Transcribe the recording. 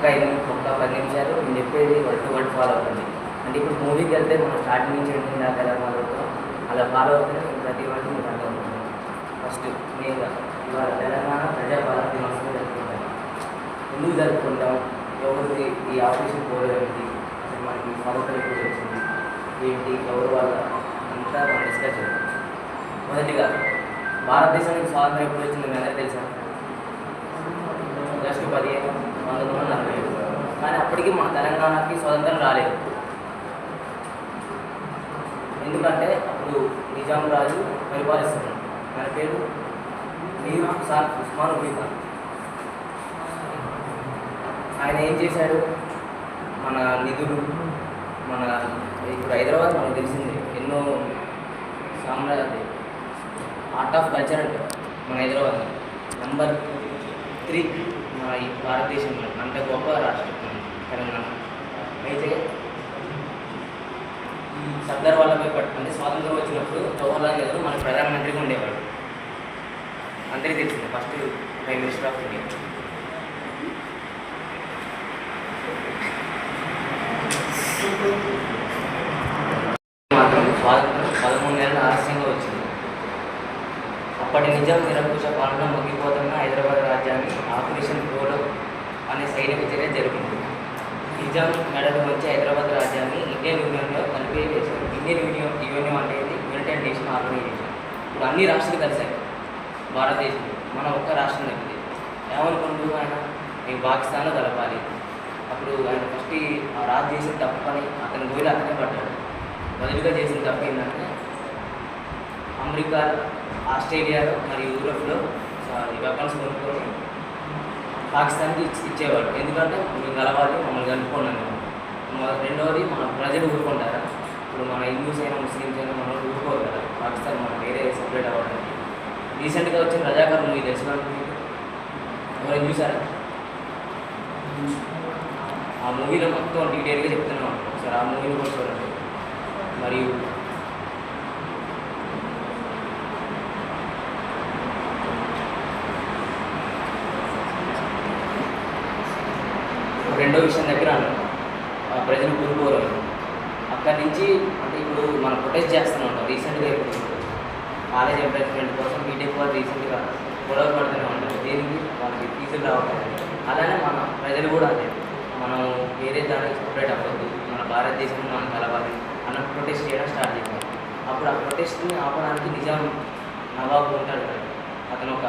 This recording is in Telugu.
ఒక 10 నిమిషాలు నేను చెప్పేది వర్డ్ టు వర్డ్ ఫాలో అవుతుంది. అంటే ఇప్పుడు మూవీకి వెళ్తే మనం స్టార్టింగ్ నుంచి ఎండింగ్ దాకా ఎలా ఫాలో అవుతాం అలా ఫాలో అవుతూనే ప్రతి వర్డ్ మీకు అర్థమవుతుంది. ఫస్ట్ మెయిన్గా ఇవాళ తెలంగాణ ప్రజాపాలన దినోత్సవం జరుపుకుంటాం. ఎందుకు జరుపుకుంటాం, ఎవరికి ఈ ఆపరేషన్ పోలేంటి, అసలు మనకి స్వాతంత్రం ఎప్పుడు వచ్చింది ఏంటి, ఎవరు వాళ్ళ అంతా మనం డిస్కస్ చేద్దాం. మొదటిగా భారతదేశానికి స్వాతంత్రం ఎప్పుడు వచ్చింది మీ అందరికీ తెలుసా? ఆగస్టు 15, 1947. కానీ అప్పటికి మన తెలంగాణకి స్వాతంత్రం రాలేదు. ఎందుకంటే అప్పుడు నిజాం రాజు పరిపాలిస్తున్నాడు. ఆయన పేరు మీర్ ఉస్మాన్ ఉమర్ ఖాన్. ఆయన ఏం చేశాడు, మన నిధులు, మన ఇప్పుడు హైదరాబాద్ మనకు తెలిసింది ఎన్నో సామ్రాజ్యాలు, ఆర్ట్ ఆఫ్ కల్చర్ అంటే మన హైదరాబాద్ నంబర్ 3 మన ఈ భారతదేశంలో అంత గొప్ప రాష్ట్రం తెలంగాణ. అయితే ఈ సర్దార్ వల్లభాయ్ పటేల్ అంటే స్వాతంత్రం వచ్చినప్పుడు జవహర్లాల్ నెహ్రూ మన ప్రధానమంత్రిగా ఉండేవాడు. అందరికీ తెలిసింది, first prime minister of India. మాత్రం స్వాతంత్రం 13 నెలల ఆలస్యంగా వచ్చింది. అప్పటి నిజాం నిరంకుశ పాలన మొగ్గిపోతున్న హైదరాబాద్ రాజ్యాన్ని ఆపరేషన్ పోలో అనే సైనిక చర్య జరిగింది. నిజాం మెడలు వచ్చి హైదరాబాద్ రాజ్యాన్ని ఇండియన్ యూనియన్లో కలిపి వేశారు. ఇండియన్ యూనియన్ అంటే యునైటెడ్ నేషన్ ఆర్గనైజేషన్. ఇప్పుడు అన్ని రాష్ట్రాలు కలిశాయి భారతదేశంలో, మన ఒక్క రాష్ట్రం తగ్గింది. ఏమనుకుంటూ ఆయన ఈ పాకిస్తాన్లో కలపాలి. అప్పుడు ఆయన ఫస్ట్ ఆ రాజు చేసిన తప్పని అతని గోయిలు అతనే పడ్డాడు. మొదటిగా చేసిన తప్పు ఏంటంటే అమెరికా, ఆస్ట్రేలియాలో మరియు యూరోప్లో వెపన్స్ కొనుక్కొని పాకిస్తాన్కి ఇచ్చేవాడు. ఎందుకంటే మేము కలవాలి, మమ్మల్ని కలుపుకోండి. రెండవది మన ప్రజలు ఊరుకుంటారా? ఇప్పుడు మన హిందూస్ అయినా ముస్లిమ్స్ అయినా మనం ఊరుకోరు కదా, పాకిస్తాన్ మనం వేరే సపరేట్ అవ్వడానికి. రీసెంట్గా వచ్చిన రజాకర్ మూవీ తెలుసుకున్నా, ఎవరైనా చూసారా? ఆ మూవీలో మొత్తం డీటెయిల్గా చెప్తున్నాం సార్. ఆ మూవీని కూడా చూడండి. మరియు రెండో విషయం దగ్గర ప్రజలు కూరుకోరు. అక్కడి నుంచి అంటే ఇప్పుడు మనం ప్రొటెస్ట్ చేస్తూనే ఉంటాం. రీసెంట్గా ఇప్పుడు కాలేజ్ ఎంప్లాయ్మెంట్ కోసం బీటెక్ వాళ్ళు రీసెంట్గా గొడవ పడుతూనే ఉంటారు. దేనికి? వాళ్ళకి ఫీజులు రావట్లేదు. అలానే మన ప్రజలు కూడా అదే, మనం వేరే దానికి సపరేట్ అవ్వద్దు, మన భారతదేశంలో మనం కలవాలి అన్న ప్రొటెస్ట్ చేయడం స్టార్ట్ చేశాం. అప్పుడు ఆ ప్రొటెస్ట్ని ఆపడానికి నిజాం నవాబు ఉంటాడు కదా, అతను ఒక